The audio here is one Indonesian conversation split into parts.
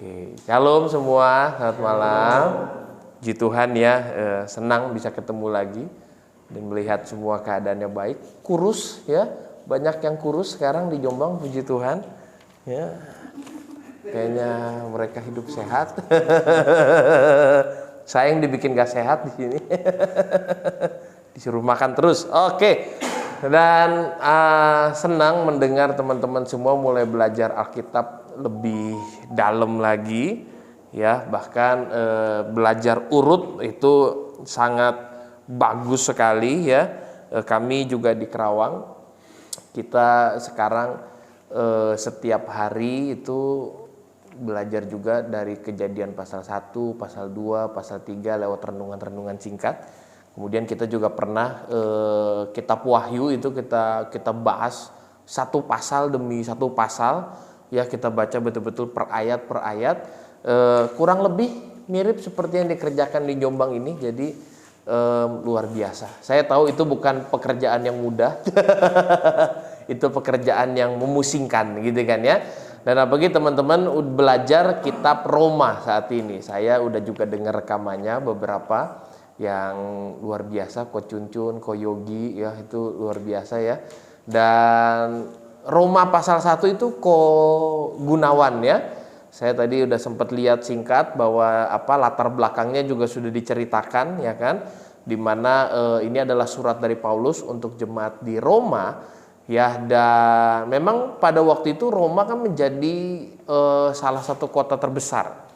Oke, shalom semua, selamat malam. Puji Tuhan ya, senang bisa ketemu lagi dan melihat semua keadaannya baik. Kurus ya, banyak yang kurus sekarang di Jombang, puji Tuhan. Ya, kayaknya mereka hidup sehat. Saya yang dibikin gak sehat di sini. Disuruh makan terus. Oke. Dan senang mendengar teman-teman semua mulai belajar Alkitab lebih dalam lagi, ya. Bahkan belajar urut itu sangat bagus sekali, ya. Kami juga di Kerawang, kita sekarang setiap hari itu belajar juga dari Kejadian pasal 1, pasal 2, pasal 3 lewat renungan-renungan singkat. Kemudian kita juga pernah kitab Wahyu itu kita bahas satu pasal demi satu pasal, ya, kita baca betul-betul per ayat per ayat. Kurang lebih mirip seperti yang dikerjakan di Jombang ini. Jadi luar biasa. Saya tahu itu bukan pekerjaan yang mudah. Itu pekerjaan yang memusingkan gitu kan ya. Dan apalagi teman-teman belajar kitab Roma saat ini. Saya udah juga dengar rekamannya beberapa yang luar biasa, Ko Cuncun, Ko Yogi, ya, itu luar biasa ya. Dan Roma pasal 1 itu Ko Gunawan ya. Saya tadi udah sempat lihat singkat bahwa latar belakangnya juga sudah diceritakan ya kan. Dimana ini adalah surat dari Paulus untuk jemaat di Roma ya. Dan memang pada waktu itu Roma kan menjadi salah satu kota terbesar.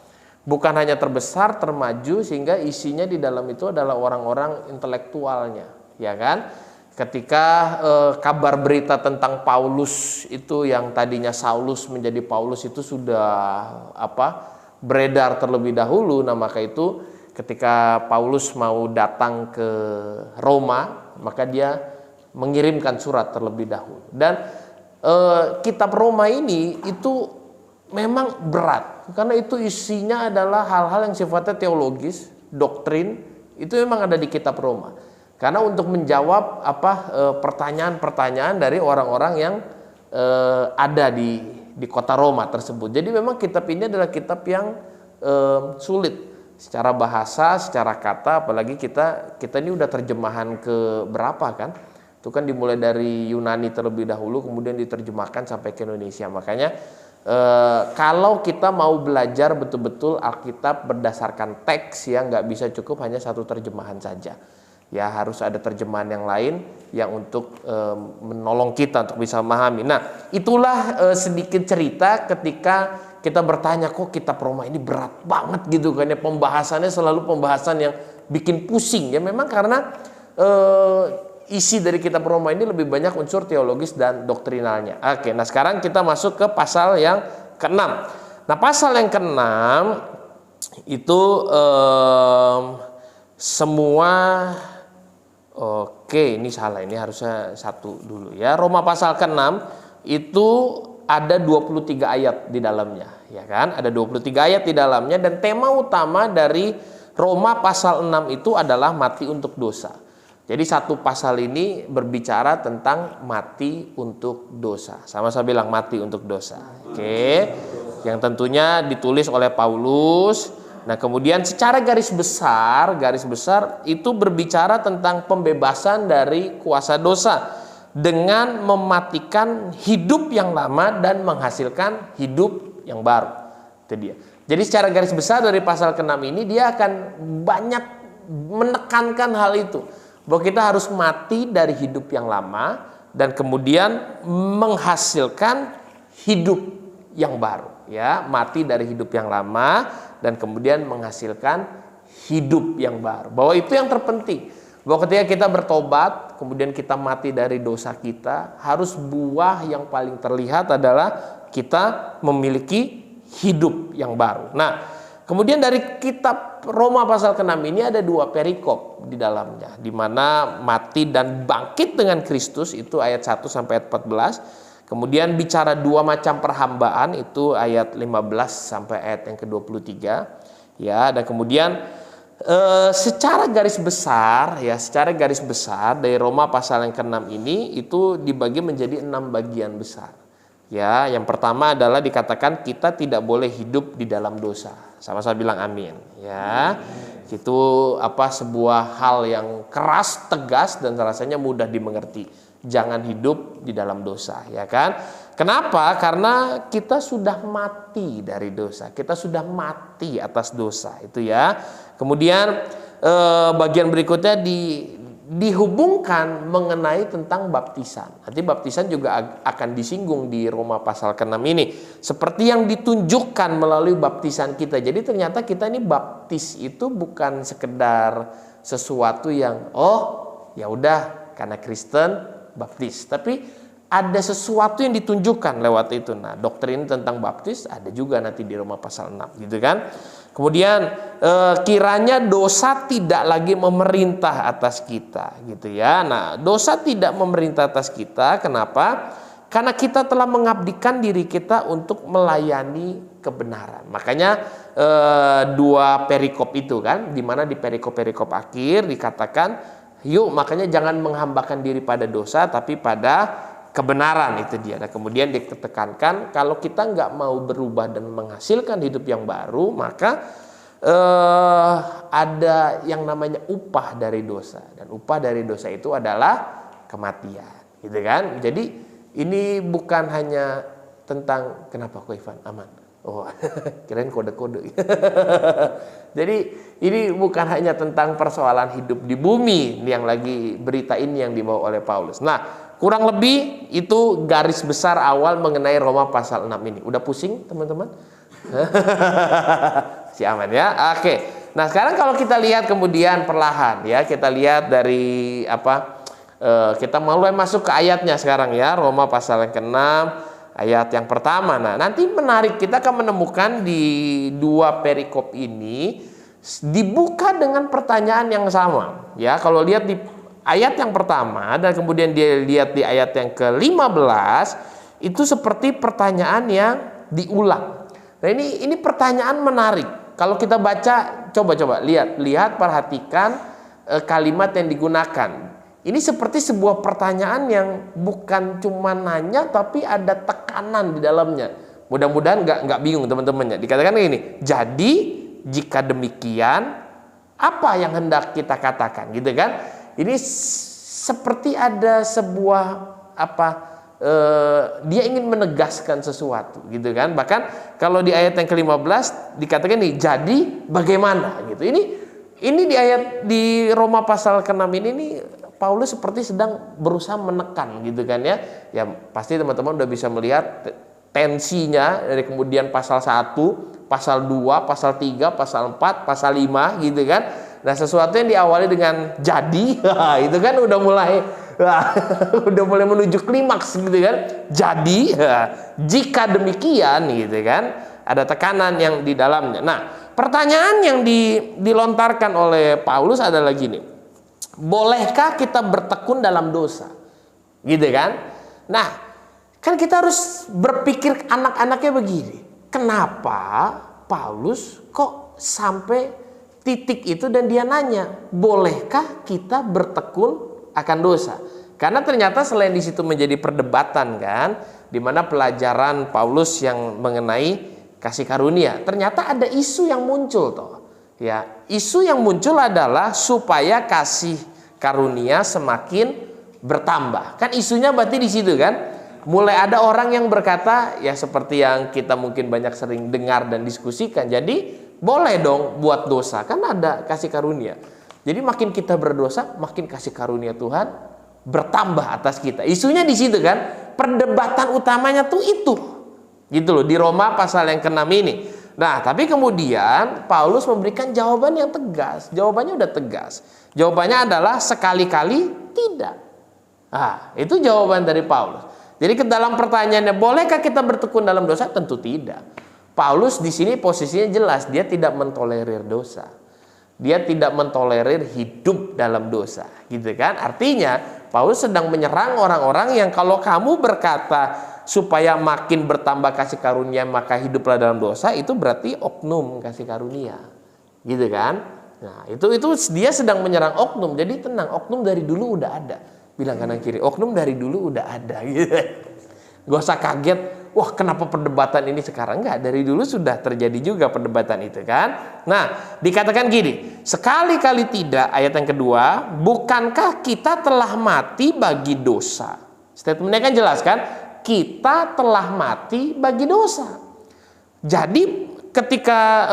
Bukan hanya terbesar, termaju, sehingga isinya di dalam itu adalah orang-orang intelektualnya, ya kan? Ketika kabar berita tentang Paulus itu yang tadinya Saulus menjadi Paulus itu sudah beredar terlebih dahulu. Nah, maka itu ketika Paulus mau datang ke Roma, maka dia mengirimkan surat terlebih dahulu. Dan kitab Roma ini itu memang berat, karena itu isinya adalah hal-hal yang sifatnya teologis, doktrin, itu memang ada di kitab Roma. Karena untuk menjawab pertanyaan-pertanyaan dari orang-orang yang ada di kota Roma tersebut. Jadi memang kitab ini adalah kitab yang sulit secara bahasa, secara kata, apalagi kita ini udah terjemahan ke berapa kan? Itu kan dimulai dari Yunani terlebih dahulu, kemudian diterjemahkan sampai ke Indonesia. Makanya kalau kita mau belajar betul-betul Alkitab berdasarkan teks, ya, nggak bisa cukup hanya satu terjemahan saja, ya, harus ada terjemahan yang lain yang untuk menolong kita untuk bisa memahami. Nah, itulah sedikit cerita ketika kita bertanya, kok kitab Roma ini berat banget gitu kan ya, pembahasannya selalu pembahasan yang bikin pusing ya. Memang karena isi dari kitab Roma ini lebih banyak unsur teologis dan doktrinalnya. Oke, nah sekarang kita masuk ke pasal yang ke-6. Nah, pasal yang ke-6 itu semua, ini salah, ini harusnya satu dulu ya. Roma pasal ke-6 itu ada 23 ayat di dalamnya, ya kan? Ada 23 ayat di dalamnya, dan tema utama dari Roma pasal 6 itu adalah mati untuk dosa. Jadi satu pasal ini berbicara tentang mati untuk dosa. Sama-sama bilang mati untuk dosa. Oke. Yang tentunya ditulis oleh Paulus. Nah, kemudian secara garis besar itu berbicara tentang pembebasan dari kuasa dosa dengan mematikan hidup yang lama dan menghasilkan hidup yang baru. Itu dia. Jadi secara garis besar dari pasal ke-6 ini dia akan banyak menekankan hal itu, bahwa kita harus mati dari hidup yang lama dan kemudian menghasilkan hidup yang baru, ya, mati dari hidup yang lama dan kemudian menghasilkan hidup yang baru. Bahwa itu yang terpenting. Bahwa ketika kita bertobat, kemudian kita mati dari dosa kita, harus buah yang paling terlihat adalah kita memiliki hidup yang baru. Nah, kemudian dari kitab Roma pasal ke-6 ini ada dua perikop di dalamnya, di mana mati dan bangkit dengan Kristus itu ayat 1 sampai ayat 14. Kemudian bicara dua macam perhambaan itu ayat 15 sampai ayat yang ke-23. Ya, dan kemudian secara garis besar dari Roma pasal yang ke-6 ini itu dibagi menjadi 6 bagian besar. Ya, yang pertama adalah dikatakan kita tidak boleh hidup di dalam dosa. Sama-sama bilang amin. Ya, itu sebuah hal yang keras, tegas dan rasanya mudah dimengerti. Jangan hidup di dalam dosa, ya kan? Kenapa? Karena kita sudah mati dari dosa. Kita sudah mati atas dosa, itu ya. Kemudian bagian berikutnya dihubungkan mengenai tentang baptisan. Nanti baptisan juga akan disinggung di Roma pasal ke-6 ini. Seperti yang ditunjukkan melalui baptisan kita. Jadi ternyata kita ini baptis itu bukan sekedar sesuatu yang ya udah karena Kristen baptis, tapi ada sesuatu yang ditunjukkan lewat itu. Nah, doktrin tentang baptis ada juga nanti di Roma pasal 6 gitu kan. Kemudian kiranya dosa tidak lagi memerintah atas kita gitu ya. Nah, dosa tidak memerintah atas kita. Kenapa? Karena kita telah mengabdikan diri kita untuk melayani kebenaran. Makanya dua perikop itu kan, di mana di perikop-perikop akhir dikatakan, yuk makanya jangan menghambakan diri pada dosa tapi pada kebenaran, itu dia. Nah, kemudian ditekankan kalau kita nggak mau berubah dan menghasilkan hidup yang baru, maka ada yang namanya upah dari dosa, dan upah dari dosa itu adalah kematian, gitu kan. Jadi ini bukan hanya tentang kenapa kok Ivan aman. Oh, kirain kode-kode. Jadi ini bukan hanya tentang persoalan hidup di bumi yang lagi berita ini yang dibawa oleh Paulus. Nah, kurang lebih itu garis besar awal mengenai Roma pasal 6 ini. Udah pusing teman-teman? Si aman ya. Oke. Nah, sekarang kalau kita lihat kemudian perlahan ya, kita lihat dari kita mulai masuk ke ayatnya sekarang ya. Roma pasal yang ke-6 ayat yang pertama. Nah, nanti menarik, kita akan menemukan di dua perikop ini dibuka dengan pertanyaan yang sama. Ya, kalau lihat di ayat yang pertama dan kemudian dia lihat di ayat yang ke-15, itu seperti pertanyaan yang diulang. Nah, ini pertanyaan menarik. Kalau kita baca, coba lihat, perhatikan kalimat yang digunakan. Ini seperti sebuah pertanyaan yang bukan cuma nanya tapi ada tekanan di dalamnya. Mudah-mudahan nggak bingung teman-temannya. Dikatakan ini, jadi jika demikian apa yang hendak kita katakan, gitu kan? Ini seperti ada sebuah dia ingin menegaskan sesuatu, gitu kan? Bahkan kalau di ayat yang ke-15 dikatakan nih, jadi bagaimana gitu. Ini di Roma pasal ke-6 ini Paulus seperti sedang berusaha menekan, gitu kan ya. Ya pasti teman-teman udah bisa melihat tensinya dari kemudian pasal 1, pasal 2, pasal 3, pasal 4, pasal 5, gitu kan. Nah, sesuatu yang diawali dengan jadi, itu kan udah mulai menuju klimaks, gitu kan. Jadi, jika demikian, gitu kan, ada tekanan yang di dalamnya. Nah, pertanyaan yang dilontarkan oleh Paulus adalah gini. Bolehkah kita bertekun dalam dosa? Gitu kan? Nah, kan kita harus berpikir anak-anaknya begini. Kenapa Paulus kok sampai titik itu dan dia nanya, bolehkah kita bertekun akan dosa? Karena ternyata selain di situ menjadi perdebatan kan, di mana pelajaran Paulus yang mengenai kasih karunia, ternyata ada isu yang muncul toh. Ya, isu yang muncul adalah supaya kasih karunia semakin bertambah. Kan isunya berarti di situ kan. Mulai ada orang yang berkata, ya seperti yang kita mungkin banyak sering dengar dan diskusikan. Jadi boleh dong buat dosa, kan ada kasih karunia. Jadi makin kita berdosa, makin kasih karunia Tuhan bertambah atas kita. Isunya di situ kan. Perdebatan utamanya tuh itu. Gitu loh di Roma pasal yang ke-6 ini. Nah, tapi kemudian Paulus memberikan jawaban yang tegas. Jawabannya udah tegas. Jawabannya adalah sekali-kali tidak. Nah, itu jawaban dari Paulus. Jadi ke dalam pertanyaannya, bolehkah kita bertekun dalam dosa? Tentu tidak. Paulus di sini posisinya jelas, dia tidak mentolerir dosa. Dia tidak mentolerir hidup dalam dosa, gitu kan? Artinya, Paulus sedang menyerang orang-orang yang kalau kamu berkata supaya makin bertambah kasih karunia maka hiduplah dalam dosa, itu berarti oknum kasih karunia, gitu kan? Nah, itu dia sedang menyerang oknum. Jadi tenang, oknum dari dulu udah ada. Bilang kanan kiri, oknum dari dulu udah ada, gitu. Gak usah kaget wah kenapa perdebatan ini sekarang? Enggak, dari dulu sudah terjadi juga perdebatan itu kan. Nah, dikatakan gini, sekali-kali tidak, ayat yang kedua, bukankah kita telah mati bagi dosa? Statementnya kan jelas kan, kita telah mati bagi dosa. Jadi ketika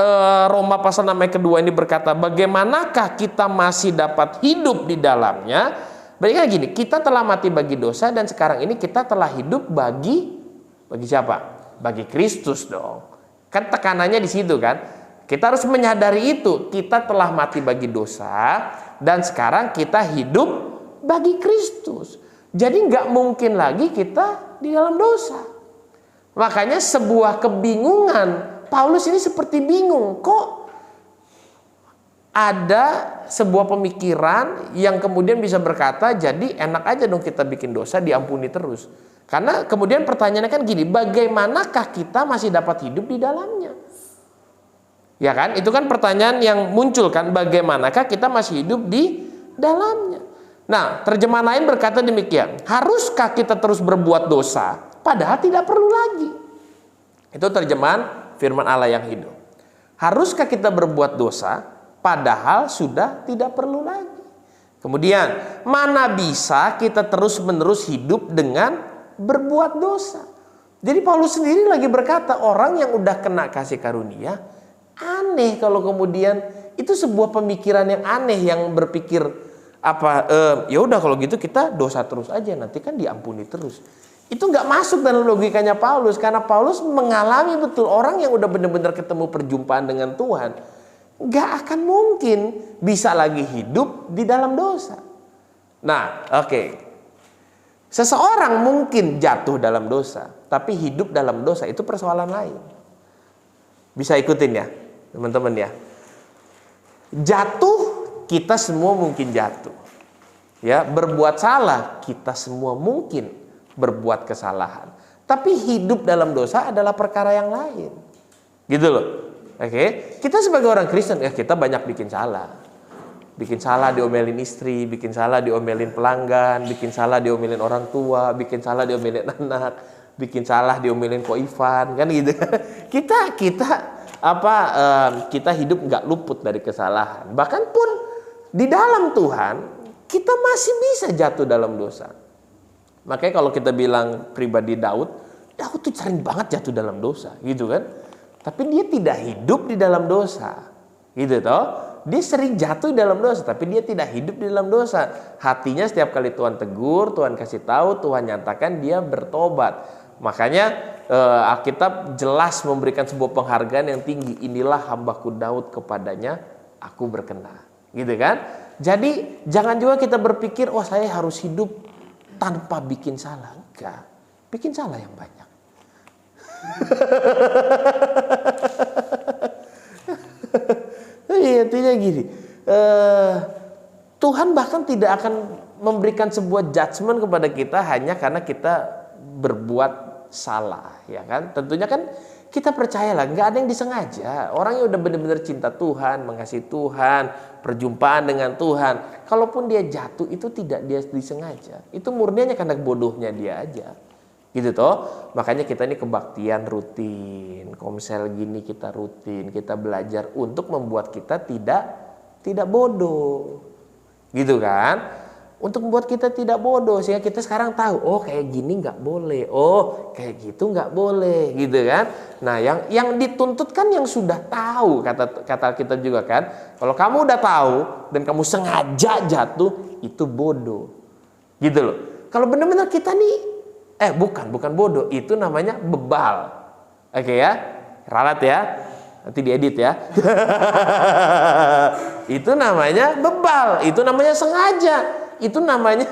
Roma pasal 6 ayat kedua ini berkata, bagaimanakah kita masih dapat hidup di dalamnya? Berarti kan gini, kita telah mati bagi dosa dan sekarang ini kita telah hidup bagi siapa? Bagi Kristus dong. Kan tekanannya di situ kan. Kita harus menyadari itu. Kita telah mati bagi dosa dan sekarang kita hidup bagi Kristus. Jadi nggak mungkin lagi kita di dalam dosa. Makanya sebuah kebingungan. Paulus ini seperti bingung. Kok ada sebuah pemikiran yang kemudian bisa berkata, jadi enak aja dong kita bikin dosa, diampuni terus. Karena kemudian pertanyaannya kan gini, bagaimanakah kita masih dapat hidup di dalamnya? Ya kan? Itu kan pertanyaan yang muncul kan, bagaimanakah kita masih hidup di dalamnya? Nah, terjemahan lain berkata demikian, haruskah kita terus berbuat dosa padahal tidak perlu lagi? Itu terjemahan firman Allah yang hidup. Haruskah kita berbuat dosa padahal sudah tidak perlu lagi? Kemudian, mana bisa kita terus-menerus hidup dengan berbuat dosa? Jadi Paulus sendiri lagi berkata, orang yang udah kena kasih karunia, aneh kalau kemudian itu sebuah pemikiran yang aneh, yang berpikir ya udah kalau gitu kita dosa terus aja, nanti kan diampuni terus. Itu nggak masuk dalam logikanya Paulus, karena Paulus mengalami betul orang yang udah benar-benar ketemu perjumpaan dengan Tuhan, nggak akan mungkin bisa lagi hidup di dalam dosa. Nah, oke. Seseorang mungkin jatuh dalam dosa, tapi hidup dalam dosa itu persoalan lain. Bisa ikutin ya, teman-teman ya. Jatuh, kita semua mungkin jatuh. Ya, berbuat salah, kita semua mungkin berbuat kesalahan. Tapi hidup dalam dosa adalah perkara yang lain. Gitu loh. Oke, kita sebagai orang Kristen, ya kita banyak bikin salah. Bikin salah diomelin istri, bikin salah diomelin pelanggan, bikin salah diomelin orang tua, bikin salah diomelin anak, bikin salah diomelin Ko Ivan, kan gitu. Kita hidup nggak luput dari kesalahan. Bahkan pun di dalam Tuhan kita masih bisa jatuh dalam dosa. Makanya kalau kita bilang pribadi Daud tuh sering banget jatuh dalam dosa, gitu kan? Tapi dia tidak hidup di dalam dosa, gitu toh. Dia sering jatuh dalam dosa, tapi dia tidak hidup di dalam dosa. Hatinya setiap kali Tuhan tegur, Tuhan kasih tahu, Tuhan nyatakan, dia bertobat. Makanya Alkitab jelas memberikan sebuah penghargaan yang tinggi. Inilah hambaku Daud, kepadanya aku berkenan. Gitu kan? Jadi jangan juga kita berpikir, wah saya harus hidup tanpa bikin salah. Enggak, bikin salah yang banyak. Intinya gini, Tuhan bahkan tidak akan memberikan sebuah judgement kepada kita hanya karena kita berbuat salah, ya kan? Tentunya kan kita percayalah, nggak ada yang disengaja. Orang yang udah benar-benar cinta Tuhan, mengasihi Tuhan, perjumpaan dengan Tuhan, kalaupun dia jatuh itu tidak dia disengaja. Itu murninya karena bodohnya dia aja. Gitu toh. Makanya kita ini kebaktian rutin, komsel gini kita rutin, kita belajar untuk membuat kita tidak bodoh. Gitu kan? Untuk membuat kita tidak bodoh, sehingga kita sekarang tahu, oh kayak gini nggak boleh, oh kayak gitu nggak boleh, gitu kan? Nah, yang dituntut kan yang sudah tahu, kata kita juga kan. Kalau kamu udah tahu dan kamu sengaja jatuh, itu bodoh, gitu loh. Kalau benar-benar kita nih bukan bodoh, itu namanya bebal. Oke ya, ralat ya, nanti diedit ya. Itu namanya bebal, itu namanya sengaja, itu namanya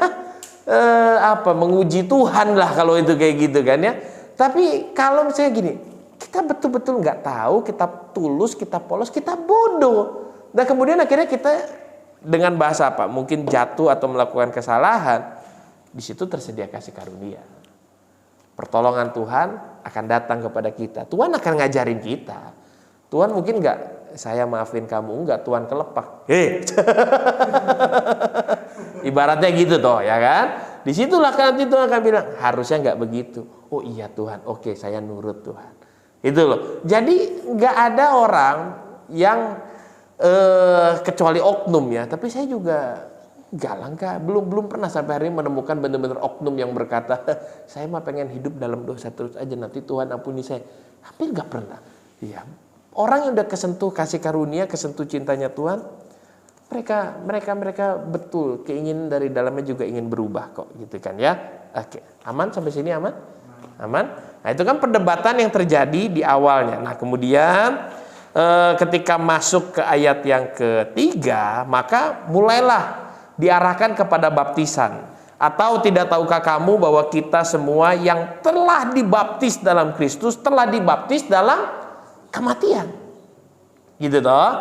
menguji Tuhan lah kalau itu kayak gitu kan ya. Tapi kalau misalnya gini, kita betul-betul nggak tahu, kita tulus, kita polos, kita bodoh. Dan kemudian akhirnya kita dengan bahasa apa? Mungkin jatuh atau melakukan kesalahan. Di situ tersedia kasih karunia. Pertolongan Tuhan akan datang kepada kita. Tuhan akan ngajarin kita. Tuhan mungkin nggak, saya maafin kamu, enggak, Tuhan kelepak. Ibaratnya gitu toh, ya kan? Disitulah nanti Tuhan akan bilang, harusnya nggak begitu. oh iya Tuhan, oke saya nurut Tuhan. Itu loh. Jadi nggak ada orang yang kecuali oknum ya. Tapi saya juga nggak langka, belum pernah sampai hari ini menemukan benar-benar oknum yang berkata, saya mah pengen hidup dalam dosa terus aja, nanti Tuhan ampuni saya. Hampir nggak pernah. Iya. Orang yang udah kesentuh kasih karunia, kesentuh cintanya Tuhan, mereka betul keinginan dari dalamnya juga ingin berubah kok, gitu kan ya. Oke, aman sampai sini aman? Aman. Nah itu kan perdebatan yang terjadi di awalnya. Nah kemudian ketika masuk ke ayat yang ketiga, maka mulailah diarahkan kepada baptisan. Atau tidak tahukah kamu bahwa kita semua yang telah dibaptis dalam Kristus telah dibaptis dalam kematian, gitu toh.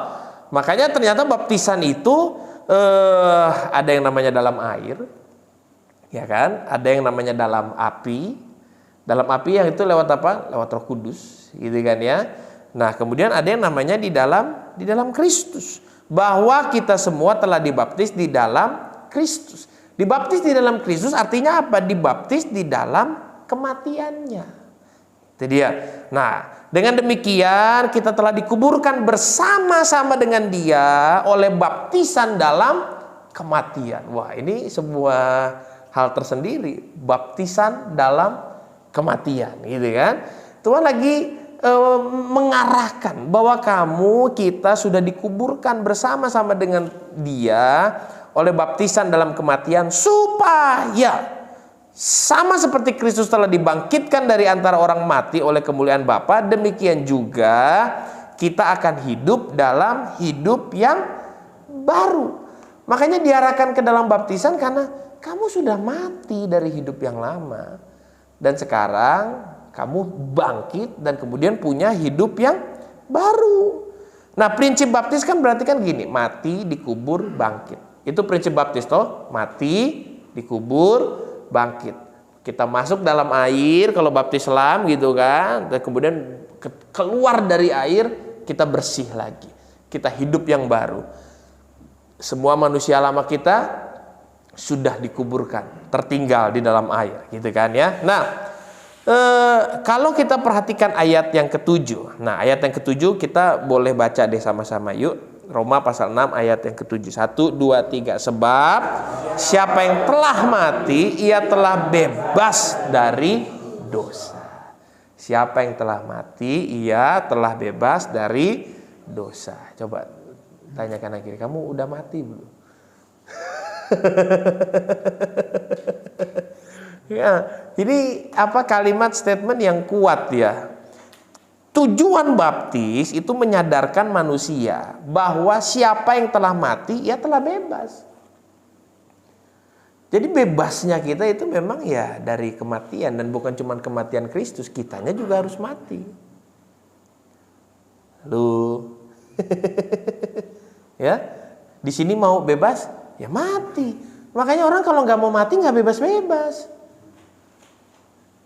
Makanya ternyata baptisan itu ada yang namanya dalam air, ya kan? Ada yang namanya dalam api. Dalam api yang itu lewat apa? Lewat Roh Kudus, gitu kan ya. Nah, kemudian ada yang namanya di dalam Kristus. Bahwa kita semua telah dibaptis di dalam Kristus. Dibaptis di dalam Kristus artinya apa? Dibaptis di dalam kematiannya. Itu dia. Nah, dengan demikian kita telah dikuburkan bersama-sama dengan Dia oleh baptisan dalam kematian. Wah, ini sebuah hal tersendiri, baptisan dalam kematian, gitu kan? Tuhan lagi mengarahkan bahwa kita sudah dikuburkan bersama-sama dengan Dia oleh baptisan dalam kematian, supaya sama seperti Kristus telah dibangkitkan dari antara orang mati oleh kemuliaan Bapa, demikian juga kita akan hidup dalam hidup yang baru. Makanya diarahkan ke dalam baptisan karena kamu sudah mati dari hidup yang lama dan sekarang kamu bangkit dan kemudian punya hidup yang baru. Nah, prinsip baptis kan berarti kan gini, mati, dikubur, bangkit. Itu prinsip baptis toh, mati, dikubur, bangkit. Kita masuk dalam air kalau baptis Islam gitu kan, dan kemudian keluar dari air kita bersih lagi. Kita hidup yang baru. Semua manusia lama kita sudah dikuburkan, tertinggal di dalam air, gitu kan ya. Nah, kalau kita perhatikan ayat yang ketujuh. Nah, ayat yang ketujuh kita boleh baca deh sama-sama yuk. Roma pasal 6 ayat yang ketujuh. 1, 2, 3. Sebab siapa yang telah mati, ia telah bebas dari dosa. Siapa yang telah mati, ia telah bebas dari dosa. Coba tanyakan lagi, kamu udah mati belum? Ya, ini apa kalimat statement yang kuat ya. Tujuan baptis itu menyadarkan manusia bahwa siapa yang telah mati, ia telah bebas. Jadi bebasnya kita itu memang ya dari kematian, dan bukan cuma kematian Kristus, kitanya juga harus mati. Lu, ya, di sini mau bebas, ya mati. Makanya orang kalau nggak mau mati nggak bebas-bebas.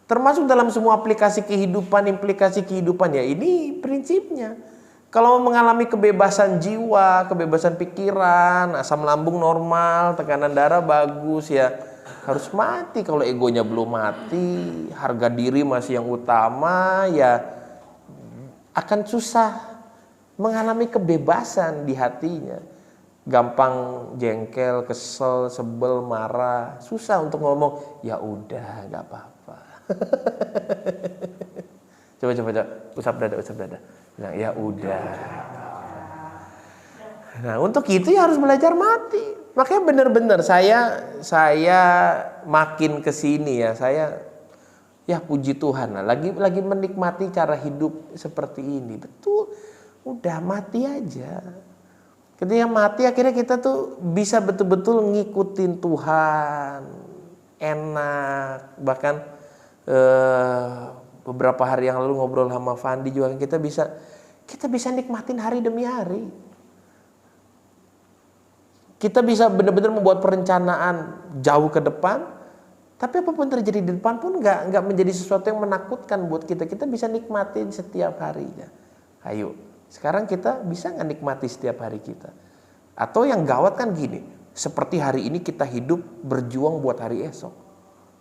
Termasuk dalam semua aplikasi kehidupan, implikasi kehidupan ya ini prinsipnya. Kalau mengalami kebebasan jiwa, kebebasan pikiran, asam lambung normal, tekanan darah bagus ya harus mati. Kalau egonya belum mati, harga diri masih yang utama ya akan susah mengalami kebebasan di hatinya. Gampang jengkel, kesel, sebel, marah, susah untuk ngomong ya udah nggak apa-apa. Coba usap dada. Nah, ya udah. Nah, untuk itu ya harus belajar mati. Makanya benar-benar saya makin kesini ya, saya ya puji Tuhan lah, lagi menikmati cara hidup seperti ini. Betul, udah mati aja. Ketika mati akhirnya kita tuh bisa betul-betul ngikutin Tuhan, enak. Bahkan beberapa hari yang lalu ngobrol sama Fandi juga, kita bisa nikmatin hari demi hari. Kita bisa benar-benar membuat perencanaan jauh ke depan, tapi apapun terjadi di depan pun nggak menjadi sesuatu yang menakutkan buat kita. Kita bisa nikmatin setiap harinya. Ayo, sekarang kita bisa nggak nikmati setiap hari kita? Atau yang gawat kan gini, seperti hari ini kita hidup berjuang buat hari esok.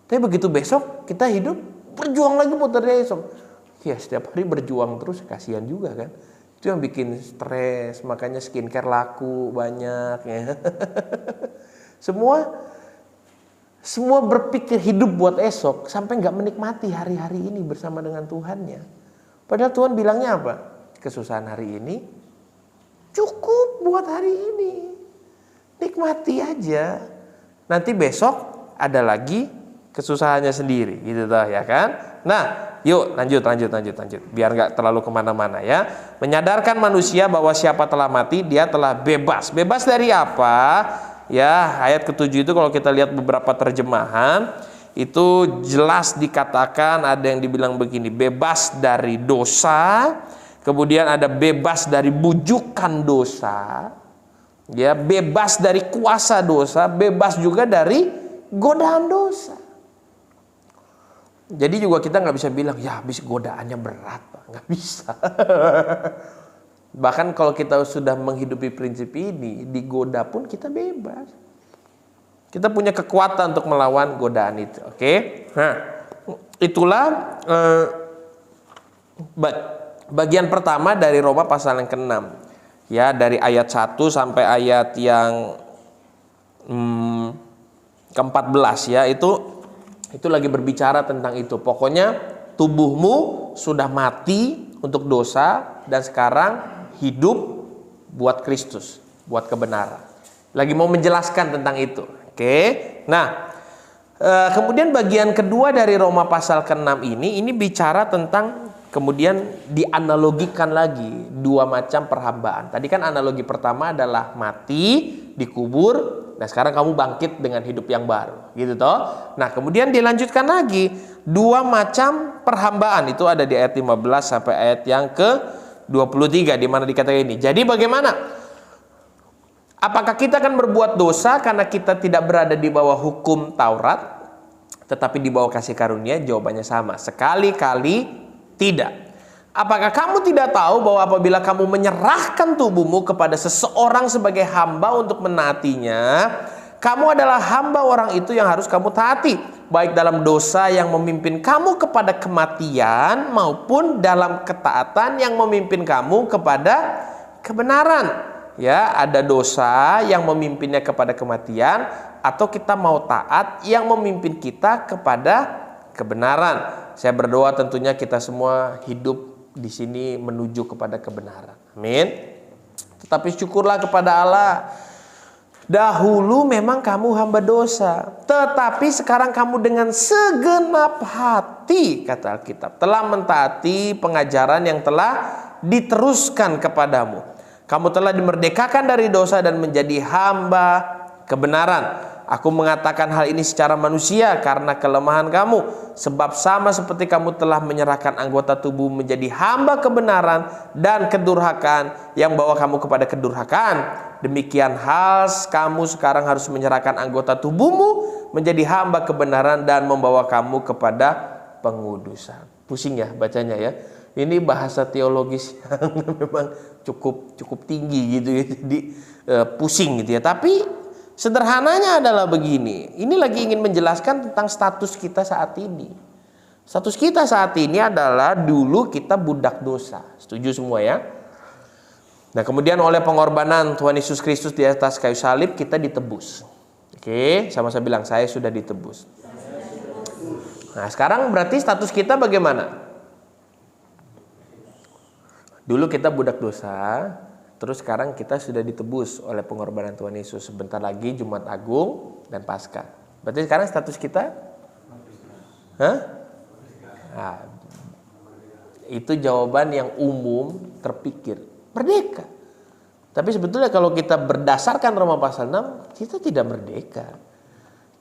Tapi begitu besok kita hidup berjuang lagi buat hari esok. Ya setiap hari berjuang terus, kasihan juga kan. Itu yang bikin stres, makanya skincare laku banyak ya. Semua berpikir hidup buat esok sampai nggak menikmati hari-hari ini bersama dengan Tuhannya. Padahal Tuhan bilangnya apa? Kesusahan hari ini cukup buat hari ini. Nikmati aja. Nanti besok ada lagi kesusahannya sendiri, gitu toh ya kan? Nah, yuk lanjut. Biar nggak terlalu kemana-mana ya. Menyadarkan manusia bahwa siapa telah mati, dia telah bebas. Bebas dari apa? Ya, ayat ke-7 itu kalau kita lihat beberapa terjemahan itu jelas dikatakan, ada yang dibilang begini, bebas dari dosa, kemudian ada bebas dari bujukan dosa. Ya, bebas dari kuasa dosa, bebas juga dari godaan dosa. Jadi juga kita nggak bisa bilang, ya habis godaannya berat, Pak. Nggak bisa. Bahkan kalau kita sudah menghidupi prinsip ini, digoda pun kita bebas. Kita punya kekuatan untuk melawan godaan itu. Oke? Nah, itulah bagian pertama dari Roma pasal yang ke-6. Ya, dari ayat 1 sampai ayat yang ke-14 ya, itu lagi berbicara tentang itu. Pokoknya tubuhmu sudah mati untuk dosa dan sekarang hidup buat Kristus, buat kebenaran. Lagi mau menjelaskan tentang itu. Oke. Nah, kemudian bagian kedua dari Roma pasal ke-6 ini bicara tentang, kemudian dianalogikan lagi dua macam perhambaan. Tadi kan analogi pertama adalah mati, dikubur, dan sekarang kamu bangkit dengan hidup yang baru, gitu toh. Nah, kemudian dilanjutkan lagi dua macam perhambaan, itu ada di ayat 15 sampai ayat yang ke-23 di mana dikatakan ini. Jadi bagaimana? Apakah kita akan berbuat dosa karena kita tidak berada di bawah hukum Taurat, tetapi di bawah kasih karunia? Jawabannya sama, sekali-kali tidak. Apakah kamu tidak tahu bahwa apabila kamu menyerahkan tubuhmu kepada seseorang sebagai hamba untuk menaatinya, kamu adalah hamba orang itu yang harus kamu taati, baik dalam dosa yang memimpin kamu kepada kematian maupun dalam ketaatan yang memimpin kamu kepada kebenaran. Ya, ada dosa yang memimpinnya kepada kematian, atau kita mau taat yang memimpin kita kepada kebenaran. Saya berdoa tentunya kita semua hidup di sini menuju kepada kebenaran. Amin. Tetapi syukurlah kepada Allah. Dahulu memang kamu hamba dosa, tetapi sekarang kamu dengan segenap hati, kata Alkitab, telah mentaati pengajaran yang telah diteruskan kepadamu. Kamu telah dimerdekakan dari dosa dan menjadi hamba kebenaran. Aku mengatakan hal ini secara manusia karena kelemahan kamu, sebab sama seperti kamu telah menyerahkan anggota tubuh menjadi hamba kebenaran dan kedurhakaan yang bawa kamu kepada kedurhakaan, demikian hal kamu sekarang harus menyerahkan anggota tubuhmu menjadi hamba kebenaran dan membawa kamu kepada pengudusan. Pusing ya bacanya ya. Ini bahasa teologis yang memang cukup tinggi gitu ya. Jadi pusing gitu ya. Tapi sederhananya adalah begini. Ini lagi ingin menjelaskan tentang status kita saat ini. Status kita saat ini adalah dulu kita budak dosa. Setuju semua ya? Nah, kemudian oleh pengorbanan Tuhan Yesus Kristus di atas kayu salib kita ditebus. Oke, sama saya bilang saya sudah ditebus. Nah, sekarang berarti status kita bagaimana? Dulu kita budak dosa, terus sekarang kita sudah ditebus oleh pengorbanan Tuhan Yesus. Sebentar lagi Jumat Agung dan Paskah. Berarti sekarang status kita? Nah, itu jawaban yang umum terpikir. Merdeka. Tapi sebetulnya kalau kita berdasarkan Roma pasal 6, kita tidak merdeka.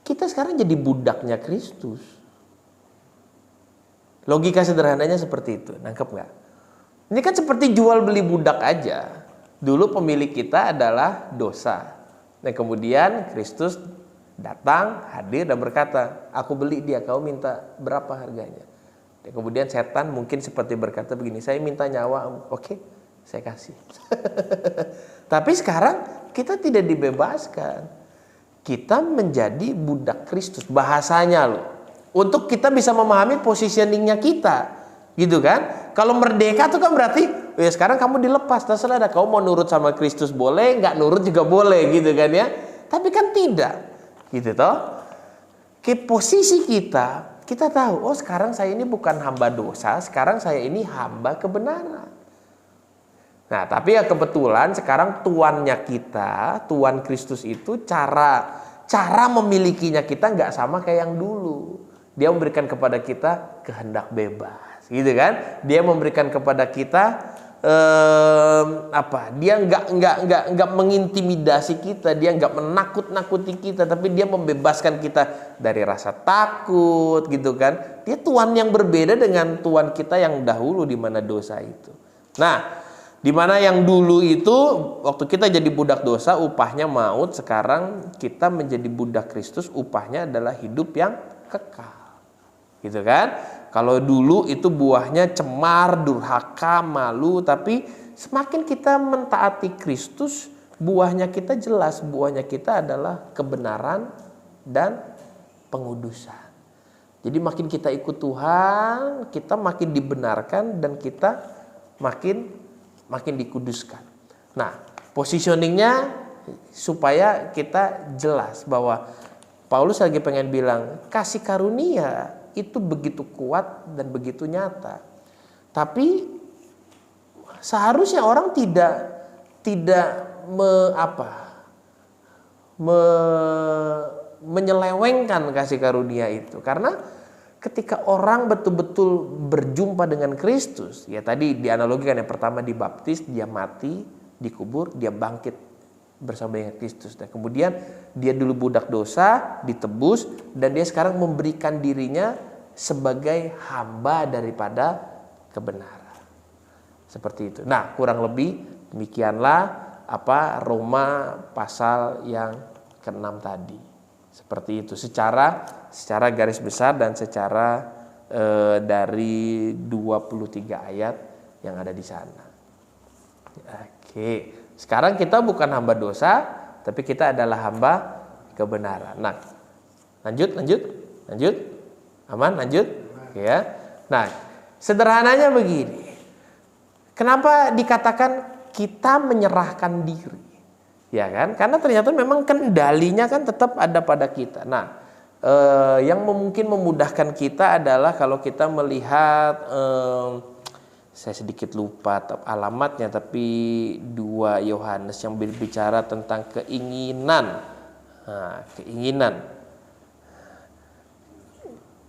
Kita sekarang jadi budaknya Kristus. Logika sederhananya seperti itu. Nangkep nggak? Ini kan seperti jual beli budak aja. Dulu pemilik kita adalah dosa. Nah, kemudian Kristus datang, hadir dan berkata, aku beli dia, kau minta berapa harganya? Dan kemudian setan mungkin seperti berkata begini, saya minta nyawa, oke, saya kasih. Tapi sekarang kita tidak dibebaskan. Kita menjadi budak Kristus. Bahasanya loh. untuk kita bisa memahami positioningnya kita, gitu kan? Kalau merdeka itu kan berarti, ya sekarang kamu dilepas, terserah ada kamu mau nurut sama Kristus boleh, nggak nurut juga boleh, gitu kan ya? Tapi kan tidak, gitu toh? Ke posisi kita tahu, oh sekarang saya ini bukan hamba dosa, sekarang saya ini hamba kebenaran. Nah, tapi ya kebetulan sekarang tuannya kita, Tuhan Kristus itu cara memilikinya kita nggak sama kayak yang dulu. Dia memberikan kepada kita kehendak bebas, gitu kan? Dia memberikan kepada kita Dia nggak mengintimidasi kita, dia nggak menakut-nakuti kita, tapi dia membebaskan kita dari rasa takut, gitu kan? Dia Tuhan yang berbeda dengan Tuhan kita yang dahulu di mana dosa itu. Nah, di mana yang dulu itu waktu kita jadi budak dosa upahnya maut, sekarang kita menjadi budak Kristus upahnya adalah hidup yang kekal. Gitu kan? Kalau dulu itu buahnya cemar, durhaka, malu, tapi semakin kita mentaati Kristus, buahnya kita jelas, buahnya kita adalah kebenaran dan pengudusan. Jadi makin kita ikut Tuhan, kita makin dibenarkan dan kita makin dikuduskan. Nah, positioningnya supaya kita jelas bahwa Paulus lagi pengen bilang kasih karunia itu begitu kuat dan begitu nyata. Tapi seharusnya orang tidak menyelewengkan kasih karunia itu, karena ketika orang betul-betul berjumpa dengan Kristus, ya tadi dianalogikan, yang pertama dibaptis, dia mati, dikubur, dia bangkit bersama dengan Kristus. Dan kemudian dia dulu budak dosa, ditebus, dan dia sekarang memberikan dirinya sebagai hamba daripada kebenaran. Seperti itu. Nah, kurang lebih demikianlah Roma pasal yang ke-6 tadi. Seperti itu secara garis besar dan secara dari 23 ayat yang ada di sana. Oke. Sekarang kita bukan hamba dosa, tapi kita adalah hamba kebenaran. Nah, lanjut. Aman, lanjut. Ya. Nah, sederhananya begini. Kenapa dikatakan kita menyerahkan diri? Ya kan? Karena ternyata memang kendalinya kan tetap ada pada kita. Nah, yang mungkin memudahkan kita adalah kalau kita melihat saya sedikit lupa alamatnya, tapi 2 Yohanes yang berbicara tentang keinginan. Nah, keinginan.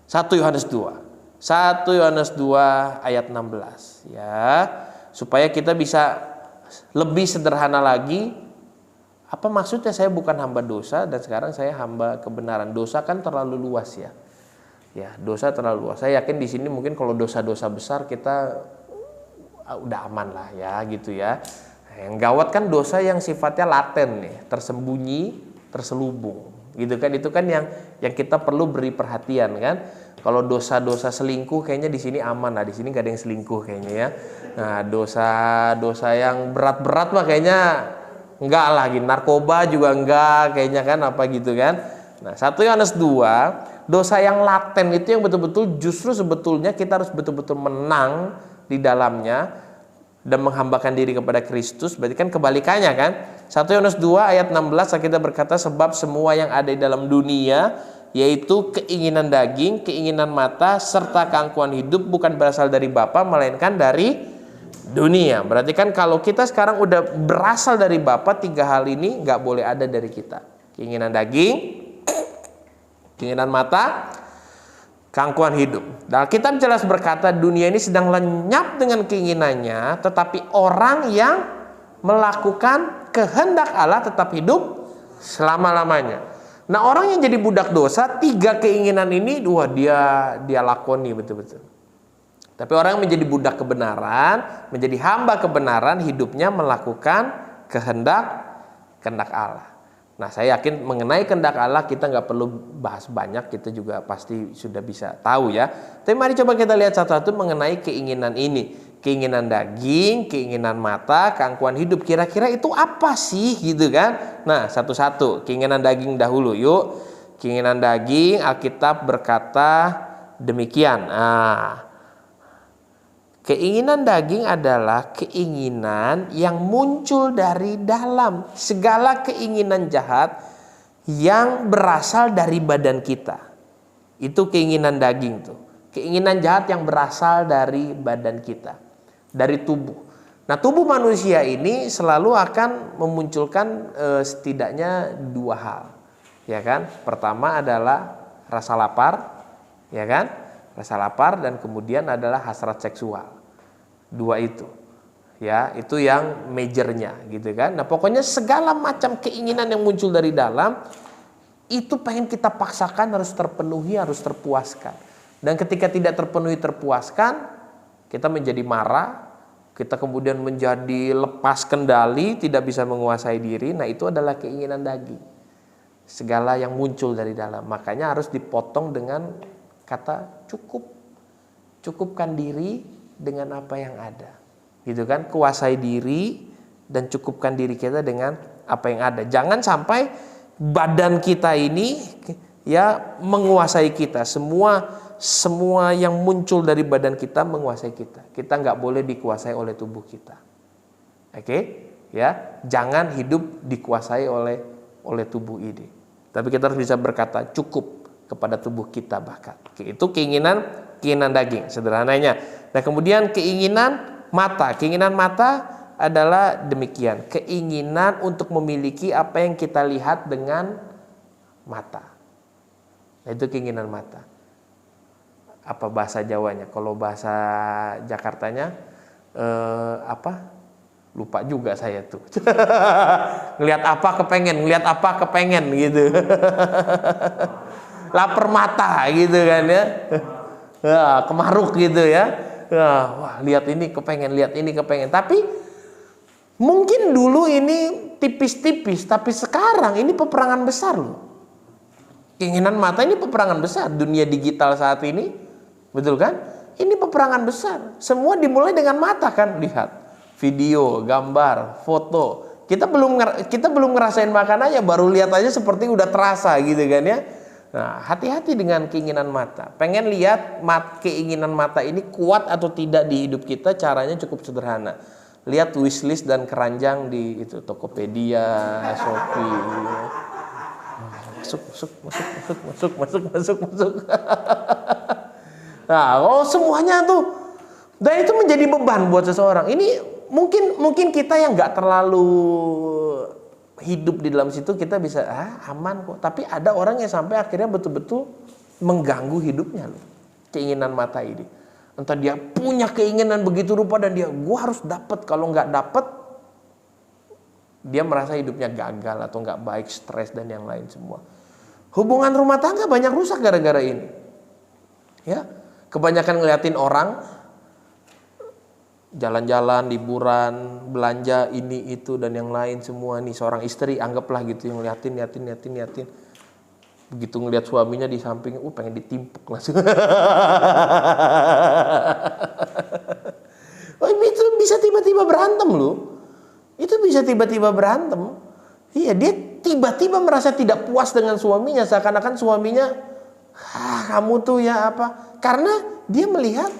1 Yohanes 2 ayat 16 ya. Supaya kita bisa lebih sederhana lagi, apa maksudnya saya bukan hamba dosa dan sekarang saya hamba kebenaran. Dosa kan terlalu luas ya. Ya, dosa terlalu luas. Saya yakin di sini mungkin kalau dosa-dosa besar kita udah aman lah ya gitu ya. Yang gawat kan dosa yang sifatnya laten nih, tersembunyi, terselubung. Gitu kan, itu kan yang kita perlu beri perhatian kan. Kalau dosa-dosa selingkuh kayaknya di sini aman lah, di sini gak ada yang selingkuh kayaknya ya. Nah, dosa yang berat-berat mah kayaknya enggak lagi, narkoba juga enggak kayaknya kan, apa gitu kan. Nah, 1 Yohanes 2, dosa yang laten itu yang betul-betul justru sebetulnya kita harus betul-betul menang di dalamnya dan menghambakan diri kepada Kristus. Berarti kan kebalikannya kan. 1 Yohanes 2 ayat 16 kita berkata, sebab semua yang ada di dalam dunia, yaitu keinginan daging, keinginan mata, serta keangkuhan hidup bukan berasal dari Bapa melainkan dari dunia. Berarti kan kalau kita sekarang udah berasal dari Bapa, 3 hal ini nggak boleh ada dari kita. Keinginan daging, keinginan mata, keangkuhan hidup. Dan Alkitab jelas berkata dunia ini sedang lenyap dengan keinginannya, tetapi orang yang melakukan kehendak Allah tetap hidup selama-lamanya. Nah, orang yang jadi budak dosa, 3 keinginan ini dia lakoni betul-betul. Tapi orang yang menjadi budak kebenaran, menjadi hamba kebenaran, hidupnya melakukan kehendak Allah. Nah, saya yakin mengenai kehendak Allah kita nggak perlu bahas banyak, kita juga pasti sudah bisa tahu ya. Tapi mari coba kita lihat satu-satu mengenai keinginan ini. Keinginan daging, keinginan mata, keangkuhan hidup. Kira-kira itu apa sih gitu kan? Nah, satu-satu. Keinginan daging dahulu yuk. Keinginan daging, Alkitab berkata demikian. Keinginan daging adalah keinginan yang muncul dari dalam. Segala keinginan jahat yang berasal dari badan kita. Itu keinginan daging tuh. Keinginan jahat yang berasal dari badan kita, dari tubuh. Nah, tubuh manusia ini selalu akan memunculkan setidaknya dua hal. Ya kan? Pertama adalah rasa lapar, ya kan? Rasa lapar, dan kemudian adalah hasrat seksual. Dua itu. Ya, itu yang majornya gitu kan. Nah, pokoknya segala macam keinginan yang muncul dari dalam itu pengen kita paksakan harus terpenuhi, harus terpuaskan. Dan ketika tidak terpenuhi, terpuaskan, kita menjadi marah, kita kemudian menjadi lepas kendali, tidak bisa menguasai diri. Nah, itu adalah keinginan daging. Segala yang muncul dari dalam. Makanya harus dipotong dengan kata cukup. Cukupkan diri dengan apa yang ada. Gitu kan? Kuasai diri dan cukupkan diri kita dengan apa yang ada. Jangan sampai badan kita ini ya menguasai kita. Semua yang muncul dari badan kita menguasai kita. Kita nggak boleh dikuasai oleh tubuh kita. Oke? Ya, jangan hidup dikuasai oleh tubuh ini. Tapi kita harus bisa berkata cukup kepada tubuh kita bahkan. Itu keinginan daging sederhananya. Nah, kemudian keinginan mata. Keinginan mata adalah demikian. Keinginan untuk memiliki apa yang kita lihat dengan mata. Nah, itu keinginan mata. Apa bahasa Jawanya? Kalau bahasa Jakartanya apa? Lupa juga saya tuh. Ngelihat apa kepengen gitu. Lapar mata gitu kan ya. Kemaruk gitu ya. Wah, lihat ini kepengen. Tapi mungkin dulu ini tipis-tipis, tapi sekarang ini peperangan besar loh. Keinginan mata ini peperangan besar. Dunia digital saat ini, betul kan? Ini peperangan besar. Semua dimulai dengan mata kan, lihat. Video, gambar, foto. Kita belum ngerasain makan aja, baru lihat aja seperti udah terasa gitu kan ya. Nah, hati-hati dengan keinginan mata. Pengen lihat keinginan mata ini kuat atau tidak di hidup kita, caranya cukup sederhana. Lihat wishlist dan keranjang di itu Tokopedia, Shopee. Masuk. Nah, semuanya tuh. Dan itu menjadi beban buat seseorang. Ini mungkin kita yang nggak terlalu hidup di dalam situ, kita bisa aman kok. Tapi ada orang yang sampai akhirnya betul-betul mengganggu hidupnya loh. Keinginan mata ini. Entah dia punya keinginan begitu rupa dan gua harus dapat. Kalau nggak dapat, dia merasa hidupnya gagal atau nggak baik, stres dan yang lain semua. Hubungan rumah tangga banyak rusak gara-gara ini. Ya, kebanyakan ngeliatin orang jalan-jalan, liburan, belanja ini itu dan yang lain semua nih. Seorang istri anggaplah gitu yang liatin. Begitu ngeliat suaminya di samping, pengen ditimpuk langsung. Itu bisa tiba-tiba berantem loh. Itu bisa tiba-tiba berantem. Iya, dia tiba-tiba merasa tidak puas dengan suaminya, seakan-akan suaminya, kamu tuh ya apa? Karena dia melihat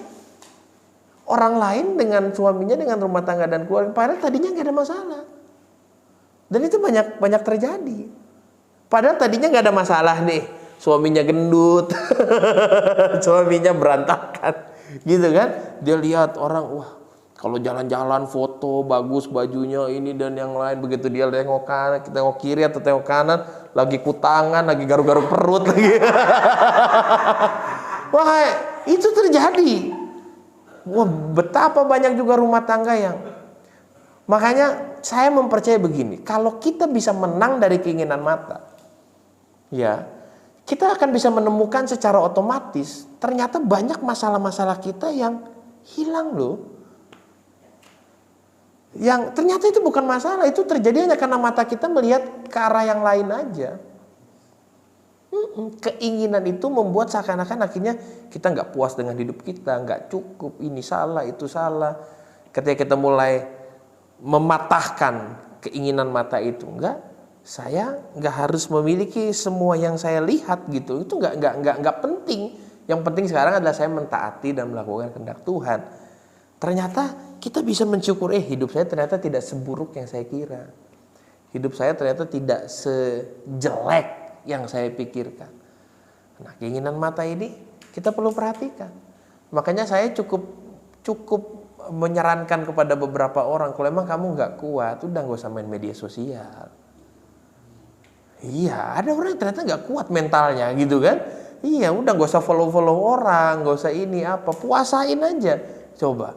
orang lain dengan suaminya, dengan rumah tangga dan keluarga, padahal tadinya nggak ada masalah. Dan itu banyak terjadi. Padahal tadinya nggak ada masalah nih, suaminya gendut, suaminya berantakan, gitu kan? Dia lihat orang, kalau jalan-jalan foto bagus bajunya ini dan yang lain, begitu dia tengok kanan, kita tengok kiri atau tengok kanan, lagi kutangan, lagi garuk-garuk perut lagi. Wah, itu terjadi. Wah, betapa banyak juga rumah tangga yang. Makanya saya mempercayai begini, kalau kita bisa menang dari keinginan mata, ya, kita akan bisa menemukan secara otomatis ternyata banyak masalah-masalah kita yang hilang loh. Yang ternyata itu bukan masalah, itu terjadi hanya karena mata kita melihat ke arah yang lain aja. Keinginan itu membuat seakan-akan akhirnya kita nggak puas dengan hidup kita, nggak cukup, ini salah, itu salah. Ketika kita mulai mematahkan keinginan mata itu, saya nggak harus memiliki semua yang saya lihat gitu. Itu nggak penting. Yang penting sekarang adalah saya mentaati dan melakukan kehendak Tuhan. Ternyata kita bisa mensyukur, hidup saya ternyata tidak seburuk yang saya kira. Hidup saya ternyata tidak sejelek yang saya pikirkan. Nah, keinginan mata ini kita perlu perhatikan. Makanya saya cukup menyarankan kepada beberapa orang, kalau emang kamu nggak kuat, udah nggak usah main media sosial. Iya, ada orang yang ternyata nggak kuat mentalnya gitu kan. Iya, udah nggak usah follow orang, nggak usah ini apa, puasain aja. Coba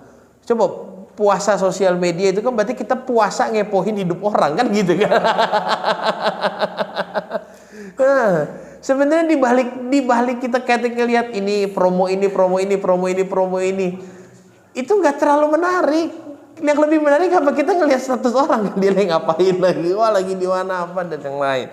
puasa sosial media itu kan berarti kita puasa ngepohin hidup orang kan gitu kan. Nah, sebenarnya dibalik kita ketika lihat ini promo ini, itu nggak terlalu menarik. Yang lebih menarik apa, kita ngelihat status orang kan, dia lagi ngapain lagi, wah lagi di mana apa dan yang lain.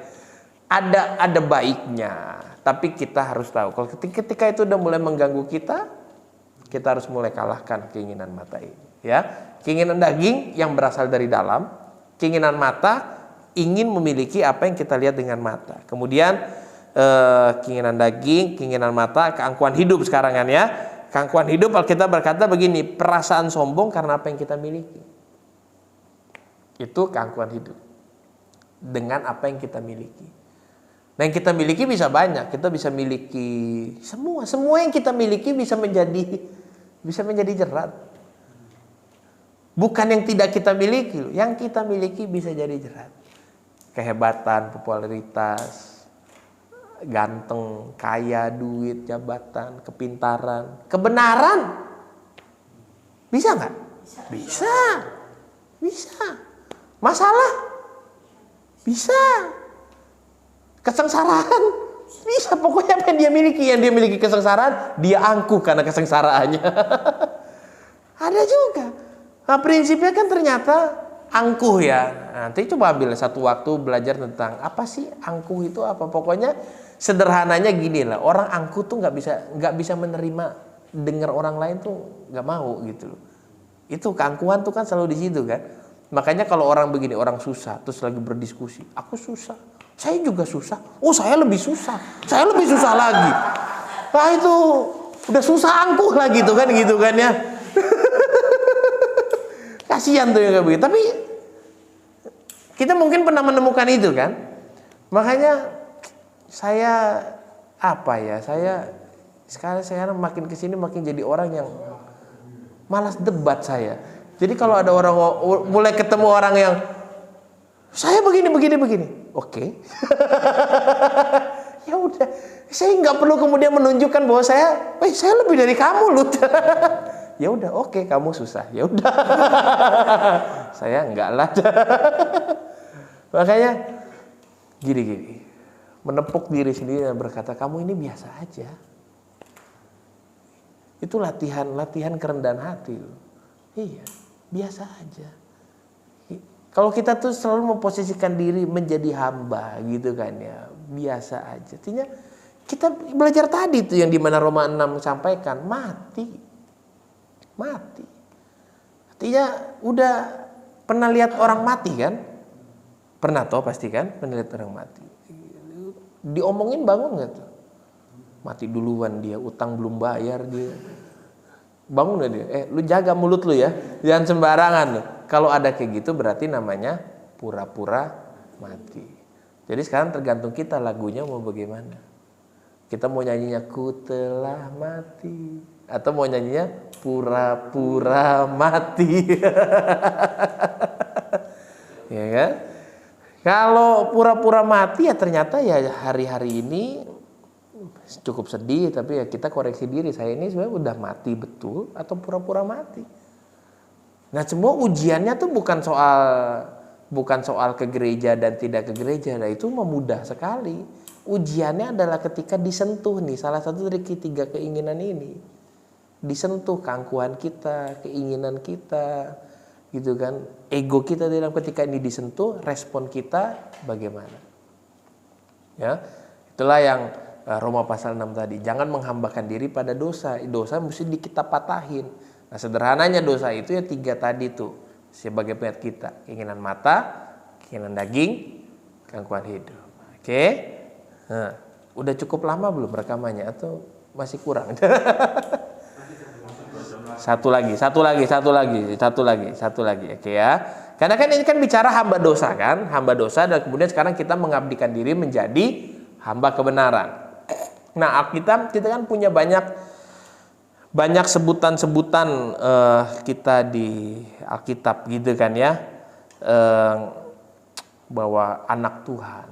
Ada baiknya, tapi kita harus tahu kalau ketika itu udah mulai mengganggu kita harus mulai kalahkan keinginan mata ini. Ya, keinginan daging yang berasal dari dalam, keinginan mata ingin memiliki apa yang kita lihat dengan mata. Kemudian keinginan daging, keinginan mata, keangkuhan hidup sekarang kan ya. Keangkuhan hidup, Alkitab berkata begini, perasaan sombong karena apa yang kita miliki. Itu keangkuhan hidup. Dengan apa yang kita miliki. Nah, yang kita miliki bisa banyak. Kita bisa miliki semua yang kita miliki bisa menjadi jerat. Bukan yang tidak kita miliki, yang kita miliki bisa jadi jerat. Kehebatan, popularitas, ganteng, kaya, duit, jabatan, kepintaran, kebenaran. Bisa nggak? Bisa. Masalah? Bisa. Kesengsaraan? Bisa. Pokoknya apa yang dia miliki kesengsaraan, dia angkuh karena kesengsaraannya. Ada juga. Nah, prinsipnya kan ternyata angkuh ya. Nanti coba ambil satu waktu belajar tentang apa sih angkuh itu apa. Pokoknya sederhananya gini lah, orang angkuh tuh nggak bisa menerima dengar orang lain tuh nggak mau gitu loh. Itu keangkuhan tuh kan selalu di situ kan. Makanya kalau orang begini, orang susah terus lagi berdiskusi, aku susah, saya juga susah, oh saya lebih susah lagi. Nah itu udah susah angkuh lah gitu kan ya. Kasihan tuh yang kayak begitu. Tapi kita mungkin pernah menemukan itu kan. Makanya saya sekarang makin kesini makin jadi orang yang malas debat saya. Jadi kalau ada orang mulai ketemu orang yang saya begini, oke. Ya udah, saya nggak perlu kemudian menunjukkan bahwa saya lebih dari kamu loh. Ya udah, oke, kamu susah. Ya udah. Saya enggak lah. Makanya gini. Menepuk diri sendiri dan berkata, kamu ini biasa aja. Itu latihan kerendahan hati loh. Iya, biasa aja. Kalau kita tuh selalu memposisikan diri menjadi hamba gitu kan ya, biasa aja. Artinya kita belajar tadi tuh yang di mana Roma 6 sampaikan, mati. Artinya udah pernah lihat orang mati kan? Pernah toh pasti kan, pernah lihat orang mati. Diomongin bangun gak tuh? Mati duluan dia, utang belum bayar dia. Bangun gak dia? Lu jaga mulut lu ya, jangan sembarangan lu. Kalau ada kayak gitu berarti namanya pura-pura mati. Jadi sekarang tergantung kita lagunya mau bagaimana. Kita mau nyanyinya ku telah mati, atau mau nyanyinya pura-pura mati. Ya kan? Kalau pura-pura mati ya ternyata ya hari-hari ini cukup sedih, tapi ya kita koreksi diri, saya ini sebenarnya udah mati betul atau pura-pura mati. Nah, semua ujiannya tuh bukan soal ke gereja dan tidak ke gereja. Nah, itu mudah sekali. Ujiannya adalah ketika disentuh nih salah satu dari ketiga keinginan ini. Disentuh keangkuhan kita, keinginan kita, gitu kan, ego kita dalam ketika ini disentuh, respon kita bagaimana? Ya, itulah yang Roma pasal 6 tadi. Jangan menghambakan diri pada dosa. Dosa mesti kita patahin. Nah, sederhananya dosa itu ya 3 tadi tuh sebagai penyakit kita. Keinginan mata, keinginan daging, Gangguan hidup. Oke. Nah, udah cukup lama belum rekamannya atau masih kurang? Satu lagi. Oke ya. Karena kan ini kan bicara hamba dosa kan, hamba dosa, dan kemudian sekarang kita mengabdikan diri menjadi hamba kebenaran. Nah, Alkitab kita kan punya banyak sebutan-sebutan kita di Alkitab gitu kan ya, bahwa anak Tuhan,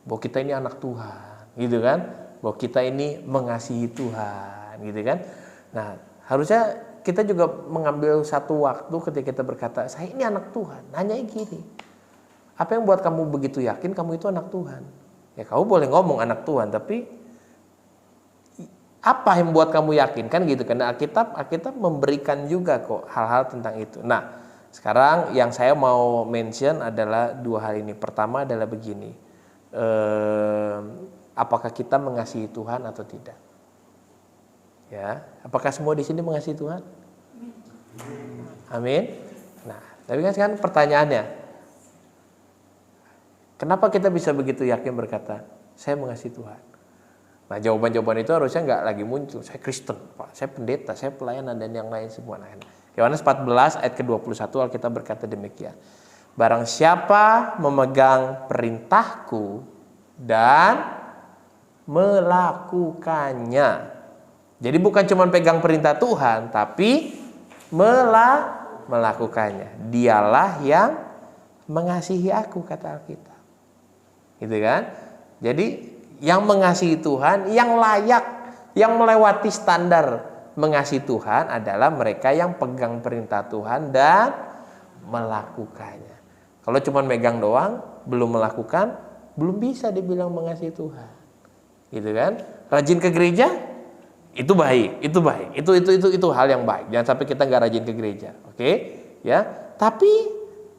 bahwa kita ini anak Tuhan, gitu kan, bahwa kita ini mengasihi Tuhan, gitu kan. Nah, harusnya kita juga mengambil satu waktu ketika kita berkata, saya ini anak Tuhan. Nanya gini, apa yang buat kamu begitu yakin kamu itu anak Tuhan? Ya kamu boleh ngomong anak Tuhan, tapi apa yang buat kamu yakin kan gitu? Karena Alkitab memberikan juga kok hal-hal tentang itu. Nah, sekarang yang saya mau mention adalah dua hal ini. Pertama adalah begini, apakah kita mengasihi Tuhan atau tidak? Ya, apakah semua di sini mengasihi Tuhan? Amin. Nah, tapi kan sekarang pertanyaannya, kenapa kita bisa begitu yakin berkata, saya mengasihi Tuhan? Nah, jawaban-jawaban itu harusnya nggak lagi muncul. Saya Kristen, Pak. Saya pendeta, saya pelayanan dan yang lain semua. Nah, Yohanes 14 ayat ke-21 Alkitab berkata demikian. Barang siapa memegang perintahku dan melakukannya. Jadi bukan cuma pegang perintah Tuhan, tapi melakukannya. Dialah yang mengasihi aku, kata Alkitab. Gitu kan? Jadi yang mengasihi Tuhan, yang layak, yang melewati standar mengasihi Tuhan adalah mereka yang pegang perintah Tuhan dan melakukannya. Kalau cuma megang doang, belum melakukan, belum bisa dibilang mengasihi Tuhan. Gitu kan? Rajin ke gereja, itu baik. Itu hal yang baik. Jangan sampai kita nggak rajin ke gereja, oke? Ya, tapi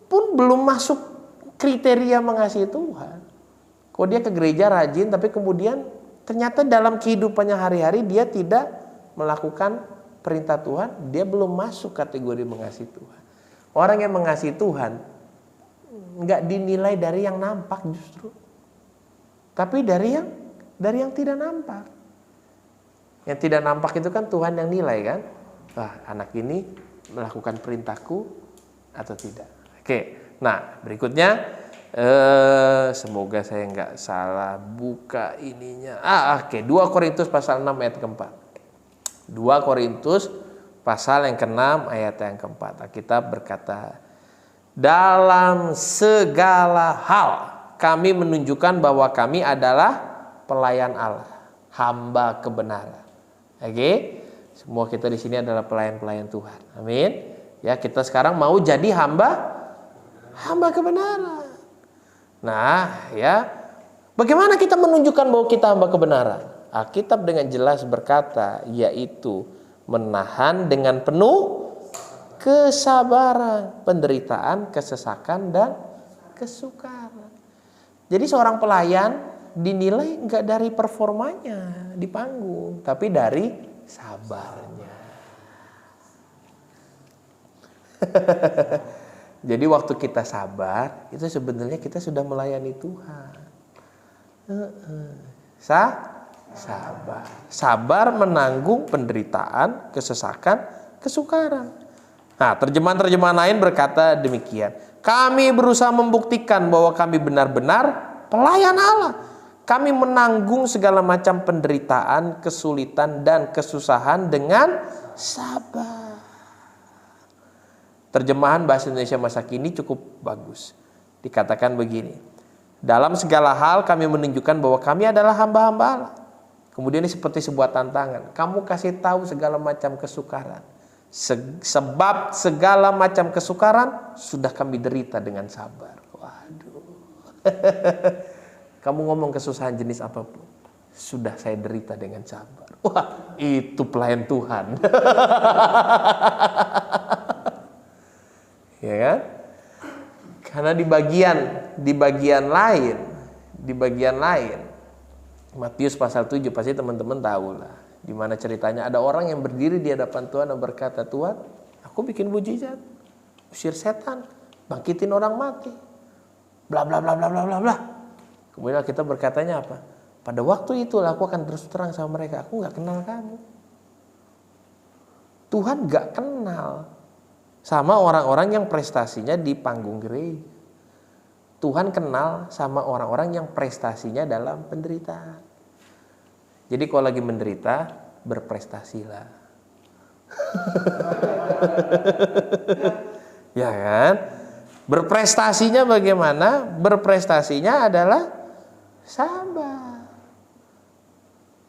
pun belum masuk kriteria mengasihi Tuhan. Kalau dia ke gereja rajin, tapi kemudian ternyata dalam kehidupannya hari-hari dia tidak melakukan perintah Tuhan, dia belum masuk kategori mengasihi Tuhan. Orang yang mengasihi Tuhan nggak dinilai dari yang nampak justru, tapi dari yang tidak nampak. Yang tidak nampak itu kan Tuhan yang nilai kan. Wah, anak ini melakukan perintahku atau tidak. Oke, nah berikutnya semoga saya nggak salah buka ininya. Oke, 2 Korintus pasal 6 ayat keempat. 2 Korintus pasal yang ke-6 ayat yang keempat. Alkitab berkata, dalam segala hal kami menunjukkan bahwa kami adalah pelayan Allah, hamba kebenaran. Oke, semua kita di sini adalah pelayan-pelayan Tuhan. Amin. Ya, kita sekarang mau jadi hamba kebenaran. Nah, ya, bagaimana kita menunjukkan bahwa kita hamba kebenaran? Alkitab dengan jelas berkata, yaitu menahan dengan penuh kesabaran penderitaan, kesesakan, dan kesukaran. Jadi seorang pelayan dinilai enggak dari performanya di panggung, tapi dari sabarnya. Jadi waktu kita sabar, itu sebenarnya kita sudah melayani Tuhan. Sabar menanggung penderitaan, kesesakan, kesukaran. Nah, terjemahan lain berkata demikian. Kami berusaha membuktikan bahwa kami benar-benar pelayan Allah. Kami menanggung segala macam penderitaan, kesulitan, dan kesusahan dengan sabar. Terjemahan bahasa Indonesia masa kini cukup bagus. Dikatakan begini. Dalam segala hal kami menunjukkan bahwa kami adalah hamba-hamba Allah. Kemudian ini seperti sebuah tantangan. Kamu kasih tahu segala macam kesukaran. Sebab segala macam kesukaran sudah kami derita dengan sabar. Waduh. Kamu ngomong kesusahan jenis apapun, sudah saya derita dengan sabar. Wah, itu pelayan Tuhan. Ya kan? Karena di bagian lain Matius pasal 7 pasti teman-teman tahu lah, di mana ceritanya ada orang yang berdiri di hadapan Tuhan dan berkata, Tuhan, aku bikin mujizat, usir setan, bangkitin orang mati, bla bla bla bla bla bla bla. Kemudian kita berkatanya apa? Pada waktu itu aku akan terus terang sama mereka, aku nggak kenal kamu. Tuhan nggak kenal sama orang-orang yang prestasinya di panggung gereja. Tuhan kenal sama orang-orang yang prestasinya dalam penderitaan. Jadi kalau lagi menderita, berprestasilah. Ya kan? Berprestasinya bagaimana? Berprestasinya adalah sabar.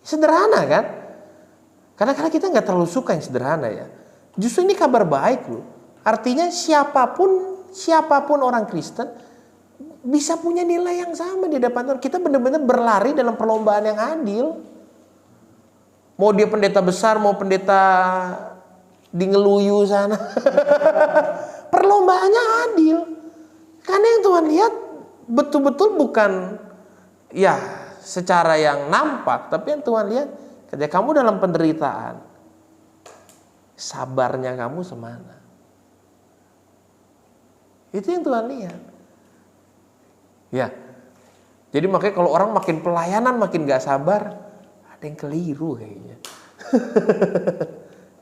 Sederhana kan? Kadang-kadang kita nggak terlalu suka yang sederhana ya. Justru ini kabar baik loh. Artinya siapapun orang Kristen bisa punya nilai yang sama di depan Tuhan. Kita benar-benar berlari dalam perlombaan yang adil. Mau dia pendeta besar, mau pendeta di Ngeluyu sana. Perlombaannya adil. Karena yang Tuhan lihat betul-betul bukan ya secara yang nampak, tapi yang Tuhan lihat ketika kamu dalam penderitaan, sabarnya kamu semana. Itu yang Tuhan lihat. Ya. Jadi makanya kalau orang makin pelayanan makin gak sabar, ada yang keliru kayaknya.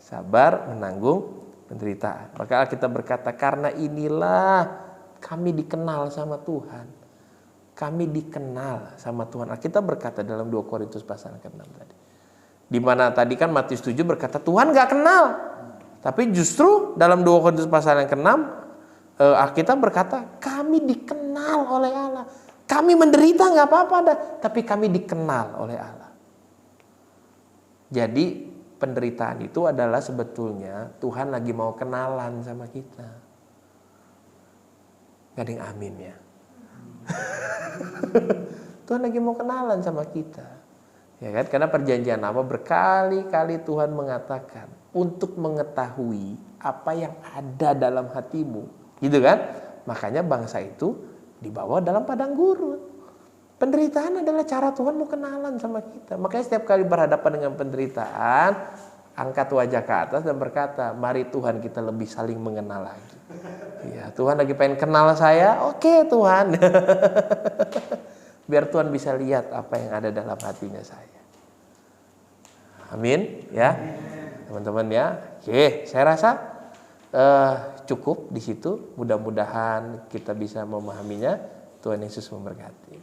Sabar menanggung penderitaan. Maka kita berkata, karena inilah kami dikenal sama Tuhan. Kami dikenal sama Tuhan. Kita berkata dalam 2 Korintus pasal ke-6 tadi. Di mana tadi kan Matius 7 berkata Tuhan gak kenal. Tapi justru dalam 2 Korintus pasal yang ke-6 Alkitab berkata kami dikenal oleh Allah. Kami menderita gak apa-apa dah, tapi kami dikenal oleh Allah. Jadi penderitaan itu adalah sebetulnya Tuhan lagi mau kenalan sama kita. Gak ada yang amin ya. Tuhan lagi mau kenalan sama kita. Ya kan? Karena perjanjian lama berkali-kali Tuhan mengatakan untuk mengetahui apa yang ada dalam hatimu. Gitu kan? Makanya bangsa itu dibawa dalam padang gurun. Penderitaan adalah cara Tuhan mau kenalan sama kita. Makanya setiap kali berhadapan dengan penderitaan, angkat wajah ke atas dan berkata, mari Tuhan kita lebih saling mengenal lagi. Ya, Tuhan lagi pengen kenal saya, oke Tuhan. Biar Tuhan bisa lihat apa yang ada dalam hatinya saya. Amin, ya, teman-teman ya. Oke, saya rasa cukup di situ. Mudah-mudahan kita bisa memahaminya. Tuhan Yesus memberkati.